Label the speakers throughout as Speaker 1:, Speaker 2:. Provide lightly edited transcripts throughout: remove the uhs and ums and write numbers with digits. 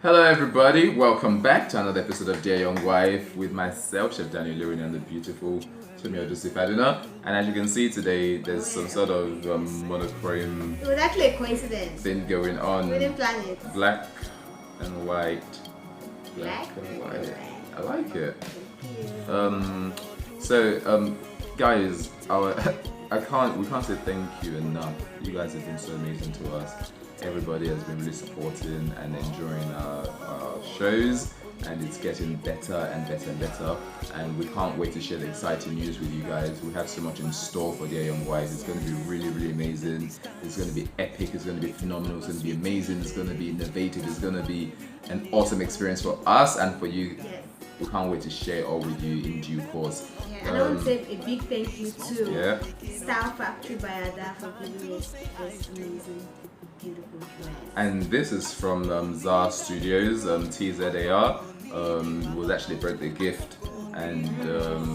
Speaker 1: Hello, everybody. Welcome back to another episode of Dear Young Wife with myself, Chef Daniel Lewin, and the beautiful Chumio Joseph Aduna. And as you can see today, there's some sort of monochrome
Speaker 2: It was actually a coincidence.
Speaker 1: thing going on.
Speaker 2: We didn't plan it.
Speaker 1: Black and white.
Speaker 2: Black
Speaker 1: and
Speaker 2: and
Speaker 1: white.
Speaker 2: white.
Speaker 1: I like it.
Speaker 2: Thank you.
Speaker 1: Guys, we can't say thank you enough. You guys have been so amazing to us. Everybody has been really supporting and enjoying our shows, and it's getting better and better and better. And we can't wait to share the exciting news with you guys. We have so much in store for Dear Young Wives. It's going to be really, really amazing. It's going to be epic. It's going to be phenomenal. It's going to be amazing. It's going to be innovative. It's going to be an awesome experience for us and for you.
Speaker 2: Yes.
Speaker 1: We can't wait to share it all with you in due course.
Speaker 2: Yeah, and I want to say a big thank you to
Speaker 1: Yeah.
Speaker 2: Style Factory by Ada for giving us this amazing, beautiful dress.
Speaker 1: And this is from ZAR Studios, TZAR. It was actually a birthday gift, and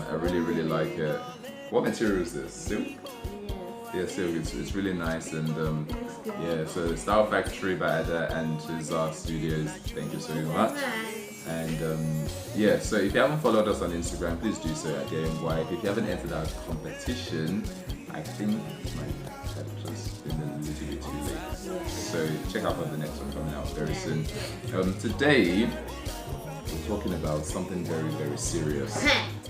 Speaker 1: I really, really like it. What material is this? Silk? Yeah, silk. It's really nice, and
Speaker 2: Looks good.
Speaker 1: yeah. So Style Factory by Ada and to ZAR Studios. Thank you so much.
Speaker 2: Nice.
Speaker 1: And yeah, so if you haven't followed us on Instagram, please do so at Dear Young Wife. If you haven't entered our competition, I think it might have just been a little bit too late. So check out for the next one coming out very soon. Today we're talking about something very, very serious.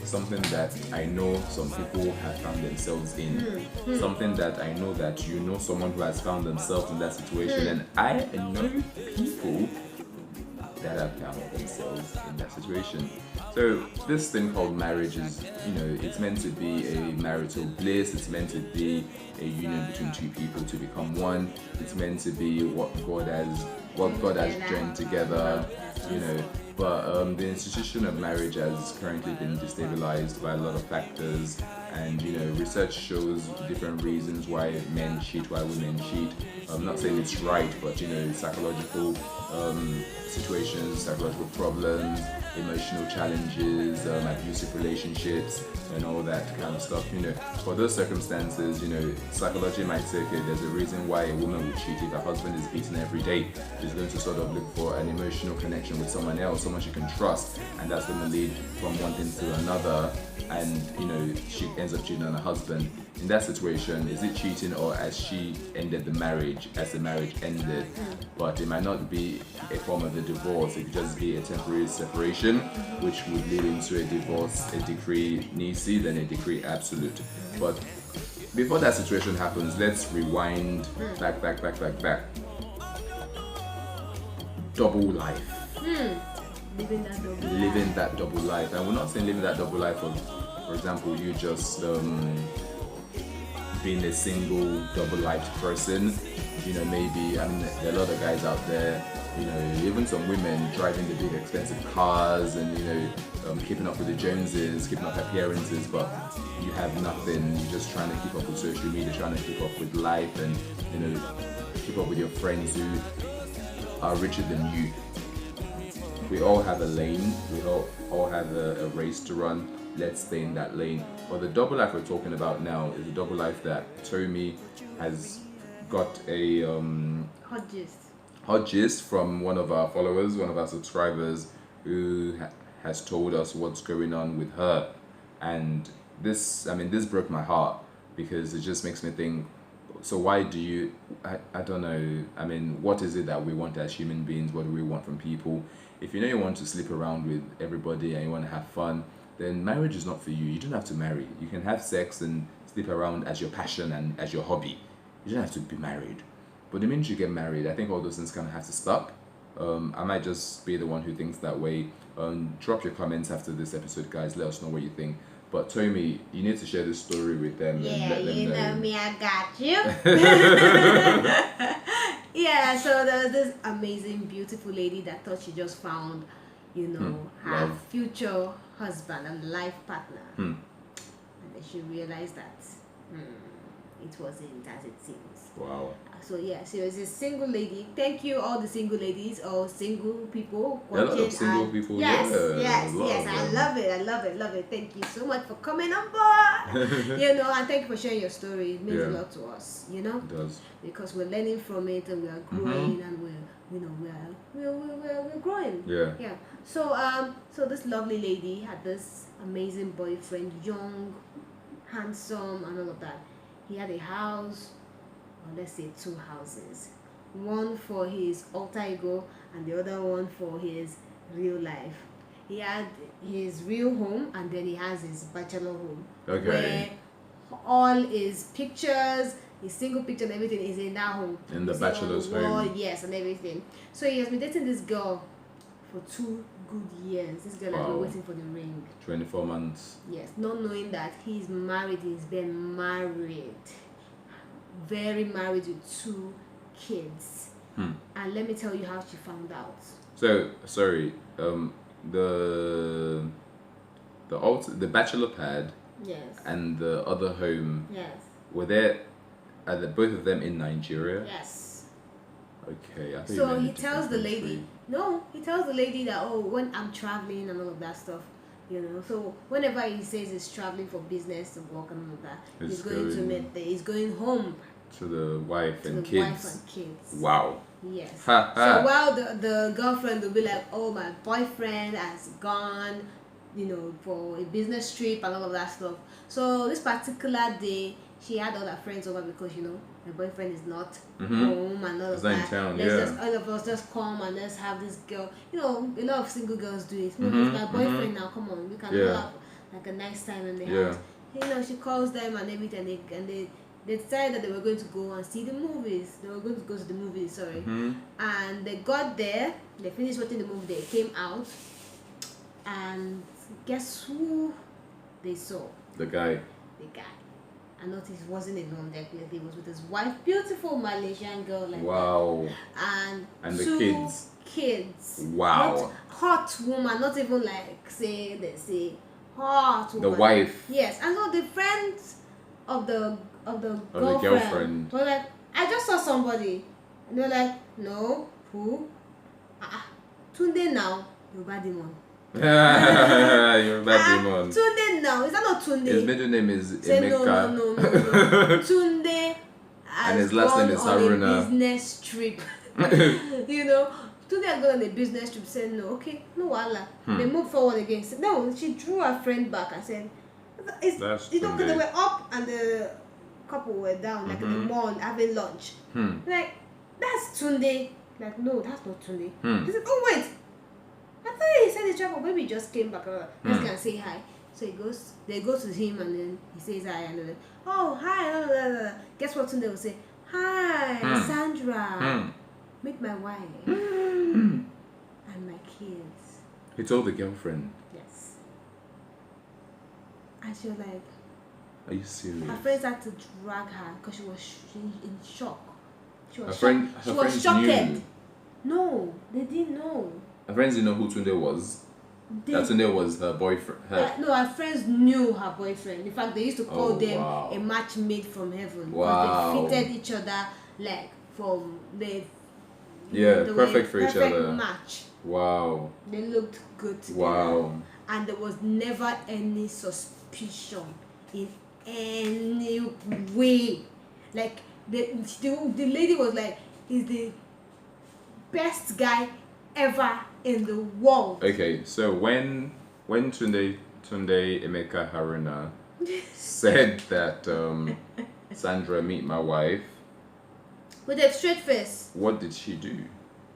Speaker 1: Something that I know some people have found themselves in. Something that I know that you know someone who has found themselves in that situation. And I know people that have found themselves in that situation. So this thing called marriage is, it's meant to be a marital bliss. It's meant to be a union between two people to become one. It's meant to be what God has joined together, But the institution of marriage has currently been destabilized by a lot of factors, and research shows different reasons why men cheat, why women cheat. I'm not saying it's right, but psychological situations, psychological problems, emotional challenges, abusive relationships, and all that kind of stuff. For those circumstances, psychology might say, okay, there's a reason why a woman would cheat. If her husband is beaten every day, she's going to sort of look for an emotional connection with someone else, someone she can trust, and that's going to lead from one thing to another, and she ends up cheating on her husband. In that situation, is it cheating, or has she ended the marriage as the marriage ended? But it might not be a form of a divorce. It could just be a temporary separation, which would lead into a divorce, a decree nisi, then a decree absolute. But before that situation happens, let's rewind back. Double life. Living that double life. And we're not saying living that double life of, for example, you just being a single double-lived person. Maybe, there are a lot of guys out there, even some women driving the big expensive cars and keeping up with the Joneses, keeping up appearances, but you have nothing. You're just trying to keep up with social media, trying to keep up with life, and keep up with your friends who are richer than you. We all have a lane. We all have a race to run. Let's stay in that lane. But the double life we're talking about now is a double life that Tommy has got a hot gist from one of our followers, one of our subscribers, who has told us what's going on with her. And this broke my heart, because it just makes me think, so why do you, I don't know, what is it that we want as human beings? What do we want from people? If you want to sleep around with everybody and you want to have fun, then marriage is not for you. You don't have to marry. You can have sex and sleep around as your passion and as your hobby. You don't have to be married. But the minute you get married, I think all those things kind of have to stop. I might just be the one who thinks that way. Drop your comments after this episode, guys. Let us know what you think. But Tommy, you need to share this story with them and let them know.
Speaker 2: Me, I got you. Yeah, so there was this amazing, beautiful lady that thought she just found, her
Speaker 1: love.
Speaker 2: future husband and life partner.
Speaker 1: Hmm.
Speaker 2: And then she realized that it wasn't as it seems.
Speaker 1: Wow.
Speaker 2: So yeah, she was a single lady. Thank you, all the single ladies or single people
Speaker 1: There are a lot of
Speaker 2: watching.
Speaker 1: single people.
Speaker 2: Yes,
Speaker 1: yeah,
Speaker 2: yes,
Speaker 1: a lot
Speaker 2: yes.
Speaker 1: of
Speaker 2: I
Speaker 1: them.
Speaker 2: love it. Thank you so much for coming on board. And thank you for sharing your story. It means a
Speaker 1: Yeah.
Speaker 2: lot to us.
Speaker 1: It does.
Speaker 2: Because we're learning from it and we are growing and we're growing going.
Speaker 1: Yeah.
Speaker 2: Yeah. So this lovely lady had this amazing boyfriend, young, handsome, and all of that. He had a house, or let's say two houses, one for his alter ego and the other one for his real life. He had his real home and then he has his bachelor home,
Speaker 1: Okay.
Speaker 2: where all his pictures, his single picture and everything is in that home.
Speaker 1: In the
Speaker 2: You see it on
Speaker 1: bachelor's
Speaker 2: the wall,
Speaker 1: home.
Speaker 2: yes, and everything. So he has been dating this girl for 2 good years. This girl has been
Speaker 1: Wow.
Speaker 2: waiting for the ring.
Speaker 1: 24 months.
Speaker 2: Yes, not knowing that he's married. He's been married, very married with 2 kids. And let me tell you how she found out.
Speaker 1: So sorry, the the bachelor pad
Speaker 2: Yes.
Speaker 1: and the other home,
Speaker 2: Yes.
Speaker 1: were there? Are the both of them in Nigeria?
Speaker 2: Yes.
Speaker 1: Okay. I thought you
Speaker 2: So
Speaker 1: meant
Speaker 2: he
Speaker 1: a
Speaker 2: tells
Speaker 1: different
Speaker 2: the lady,
Speaker 1: country.
Speaker 2: no, he tells the lady that, oh, when I'm traveling and all of that stuff, you know. So whenever he says he's traveling for business to work and all of that, he's going to meet he's going home
Speaker 1: to the wife
Speaker 2: to
Speaker 1: and
Speaker 2: the
Speaker 1: kids.
Speaker 2: wife and kids.
Speaker 1: Wow.
Speaker 2: Yes.
Speaker 1: Ha, ha.
Speaker 2: So while the girlfriend will be like, oh, my boyfriend has gone, you know, for a business trip and all of that stuff. So this particular day, she had all her friends over because, you know, her boyfriend is not home and all
Speaker 1: He's
Speaker 2: of
Speaker 1: not in
Speaker 2: that.
Speaker 1: town,
Speaker 2: Let's
Speaker 1: yeah.
Speaker 2: just all of us just come and let's have this girl. You know, a lot of single girls do it. No, he's my boyfriend now. Come on, we can have like a nice time in the house. You know, she calls them and everything, and they decided that they were going to go and see the movies. They were going to go to the movies, sorry. And they got there, they finished watching the movie, they came out, and guess who they saw?
Speaker 1: The guy.
Speaker 2: The guy. I noticed he wasn't alone, definitely. He was with his wife, beautiful Malaysian girl like
Speaker 1: Wow.
Speaker 2: that. And
Speaker 1: the
Speaker 2: 2 kids.
Speaker 1: Wow.
Speaker 2: Not hot woman, not even like they say hot woman.
Speaker 1: The wife.
Speaker 2: Yes, and so the friends of the girlfriend,
Speaker 1: girlfriend.
Speaker 2: were like, I just saw somebody. And they're like, no, who? Tunde now, Yoruba demon.
Speaker 1: You're a bad demon.
Speaker 2: Tunde now, is that not Tunde?
Speaker 1: His middle name is
Speaker 2: Say
Speaker 1: Emeka.
Speaker 2: no. Tunde has
Speaker 1: And his last name
Speaker 2: gone
Speaker 1: is
Speaker 2: on
Speaker 1: Haruna.
Speaker 2: a business trip. You know, Tunde has gone on a business trip. Said no, okay, no wala. They moved forward again. Said, no, she drew her friend back and said,
Speaker 1: That's
Speaker 2: you know,
Speaker 1: Tunde.
Speaker 2: they were up and the couple were down, like in the mall having lunch. Like, that's Tunde. Like, no, that's not Tunde. He said, oh wait, I thought he said he traveled. Maybe he just came back. Let's go and say hi. So they go to him and then he says hi and then, oh hi, blah, blah, blah. Guess what Tunde will say? Hi, Sandra. Meet my wife and my kids.
Speaker 1: He told the girlfriend.
Speaker 2: Yes. And she was like,
Speaker 1: Are you serious?
Speaker 2: her friends had to drag her because she was in shock. She was
Speaker 1: Her
Speaker 2: she was
Speaker 1: friends
Speaker 2: shocked.
Speaker 1: knew.
Speaker 2: No, they didn't know.
Speaker 1: Her friends didn't know who Tunde was. That Tunde was her boyfriend.
Speaker 2: No, her friends knew her boyfriend. In fact, they used to call them
Speaker 1: wow.
Speaker 2: a match made from heaven.
Speaker 1: Wow.
Speaker 2: Because they fitted each other like from the
Speaker 1: perfect for each other.
Speaker 2: Match.
Speaker 1: Wow.
Speaker 2: They looked good together.
Speaker 1: Wow.
Speaker 2: And there was never any suspicion in any way. Like the lady was like, he's the best guy ever in the world.
Speaker 1: Okay, so when Tunde Emeka Haruna said that Sandra, meet my wife,
Speaker 2: with a straight face.
Speaker 1: what did she do?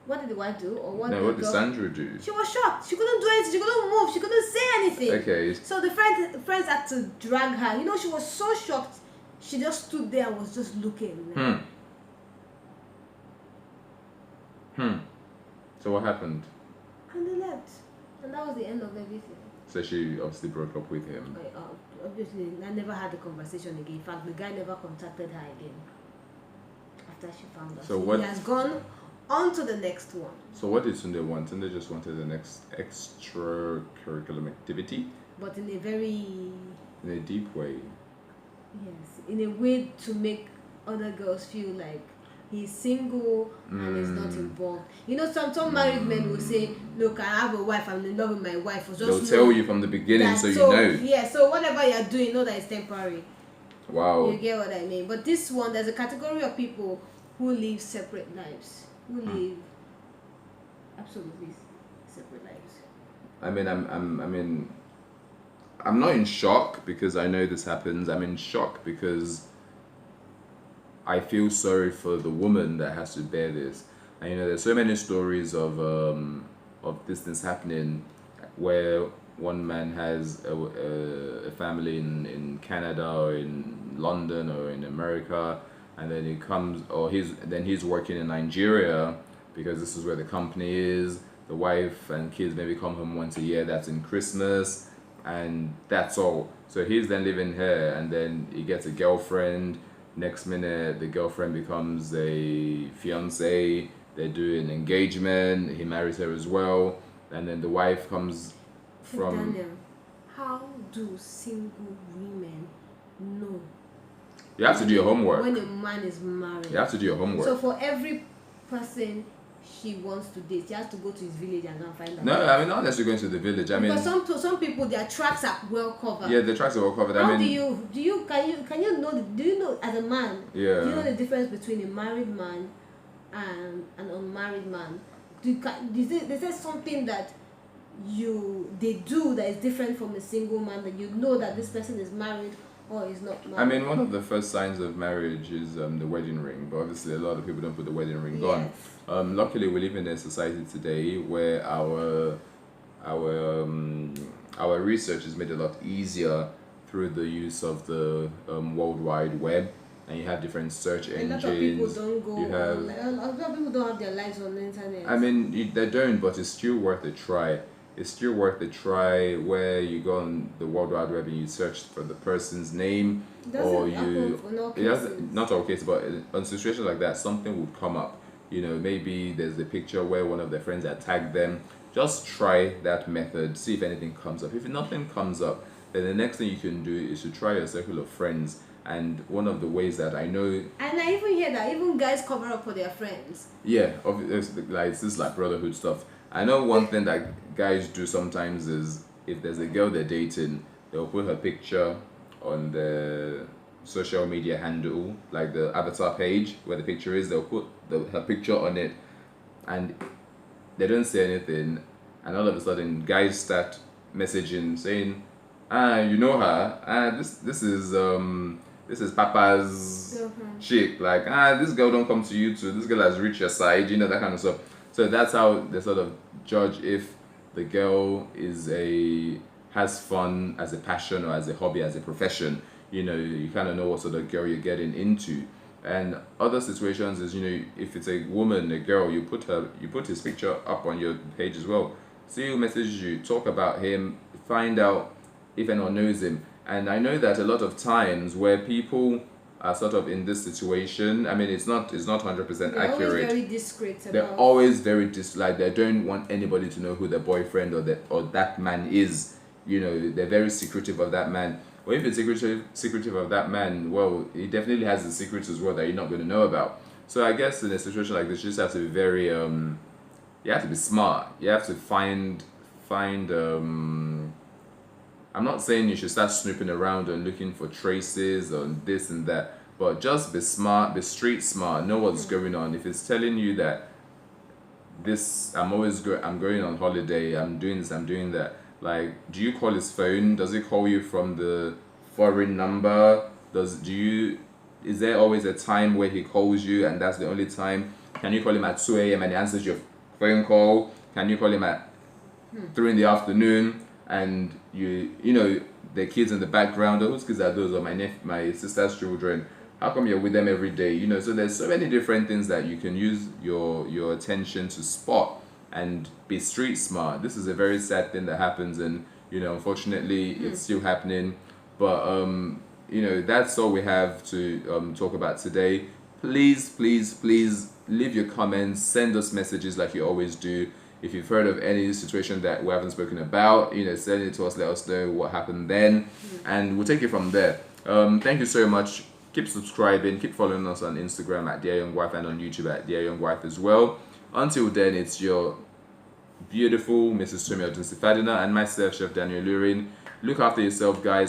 Speaker 2: What did the wife do? Or what
Speaker 1: What did Sandra do?
Speaker 2: She was shocked. She couldn't do anything. She couldn't move. She couldn't say anything.
Speaker 1: Okay.
Speaker 2: So the friends had to drag her. You know, she was so shocked. She just stood there and was just looking. Like,
Speaker 1: So what happened?
Speaker 2: and they left. And that was the end of everything.
Speaker 1: So she obviously broke up with him.
Speaker 2: Obviously, I never had the conversation again. In fact, the guy never contacted her again after she found out.
Speaker 1: So what?
Speaker 2: He has gone on to the next one.
Speaker 1: So what did Tunde want? Tunde just wanted the next extracurricular activity
Speaker 2: But in a very,
Speaker 1: in a deep way.
Speaker 2: yes, in a way to make other girls feel like he's single and is not involved. You know, some married men will say, look, I have a wife, I'm in love with my wife. Or
Speaker 1: They'll tell you from the beginning so you know.
Speaker 2: Yeah, so whatever you're doing, know that it's temporary.
Speaker 1: Wow.
Speaker 2: You get what I mean? But this one, there's a category of people who live separate lives. Who live, absolutely, separate lives.
Speaker 1: I'm not in shock because I know this happens. I'm in shock because I feel sorry for the woman that has to bear this. And there's so many stories of this things happening, where one man has a family in Canada or in London or in America, and then he comes, or he's working in Nigeria because this is where the company is. The wife and kids maybe come home once a year. That's in Christmas, and that's all. So he's then living here, and then he gets a girlfriend. Next minute, the girlfriend becomes a fiance. They do an engagement. He marries her as well, and then the wife comes from.
Speaker 2: Daniel, how do single women know?
Speaker 1: You have to do your homework.
Speaker 2: When a man is married,
Speaker 1: you have to do your homework.
Speaker 2: So for every person she wants to date, she has to go to his village and go and find out.
Speaker 1: No, not unless you're going to the village.
Speaker 2: Because some people, their tracks are well covered.
Speaker 1: Yeah, the tracks are well covered.
Speaker 2: How do you can you know? Do you know as a man?
Speaker 1: Yeah.
Speaker 2: Do you know the difference between a married man and an unmarried man? Is there something that they do that is different from a single man, that you know that this person is married or is not married?
Speaker 1: One of the first signs of marriage is the wedding ring, but obviously a lot of people don't put the wedding ring on. Luckily, we live in a society today where our research is made a lot easier through the use of the World Wide Web, and you have different search engines.
Speaker 2: A lot of people don't go. A lot of people don't have their lives on the internet.
Speaker 1: They don't, but it's still worth a try. It's still worth a try, where you go on the World Wide Web and you search for the person's name, or you. Not all cases, but on situations like that, something would come up. Maybe there's a picture where one of their friends had tagged them. Just try that method, see if anything comes up. If nothing comes up, then the next thing you can do is to try your circle of friends. And one of the ways that I know...
Speaker 2: And I even hear that even guys cover up for their friends.
Speaker 1: Yeah, it's this like brotherhood stuff. I know one thing that guys do sometimes is, if there's a girl they're dating, they'll put her picture on the social media handle, like the avatar page where the picture is. They'll put her picture on it, and they don't say anything, and all of a sudden guys start messaging saying, you know her, this is Papa's chick, like, this girl don't come to you too, this girl has reached your side, that kind of stuff. So that's how they sort of judge if the girl has fun as a passion or as a hobby, as a profession. You kind of know what sort of girl you're getting into. And other situations is, if it's a woman, a girl, you put his picture up on your page as well. So he'll message you, talk about him, find out if anyone knows him. And I know that a lot of times where people are sort of in this situation, it's not 100% accurate.
Speaker 2: They're always very discreet.
Speaker 1: They're always very like, they don't want anybody to know who their boyfriend or that man is. They're very secretive of that man. Well, if it's secretive of that man, well, he definitely has the secrets as well that you're not going to know about. So I guess in a situation like this, you just have to be very, you have to be smart. You have to find. I'm not saying you should start snooping around and looking for traces on this and that, but just be smart, be street smart, know what's going on. If it's telling you that I'm going on holiday, I'm doing this, I'm doing that. Like, do you call his phone? Does he call you from the foreign number? Is there always a time where he calls you and that's the only time? Can you call him at 2 a.m. and he answers your phone call? Can you call him at 3 in the afternoon and the kids in the background? Whose kids are those? Or my sister's children? How come you're with them every day? So there's so many different things that you can use your attention to spot and be street smart. This is a very sad thing that happens, and unfortunately it's still happening. But that's all we have to talk about today. Please leave your comments, send us messages like you always do. If you've heard of any situation that we haven't spoken about, send it to us, let us know what happened then, and we'll take it from there. Thank you so much. Keep subscribing, keep following us on Instagram at Dear Young Wife and on YouTube at Dear Young Wife as well. Until then, it's your beautiful Mrs. Tomi Odunsi Fadina and myself, Chef Daniel Lurin. Look after yourself, guys.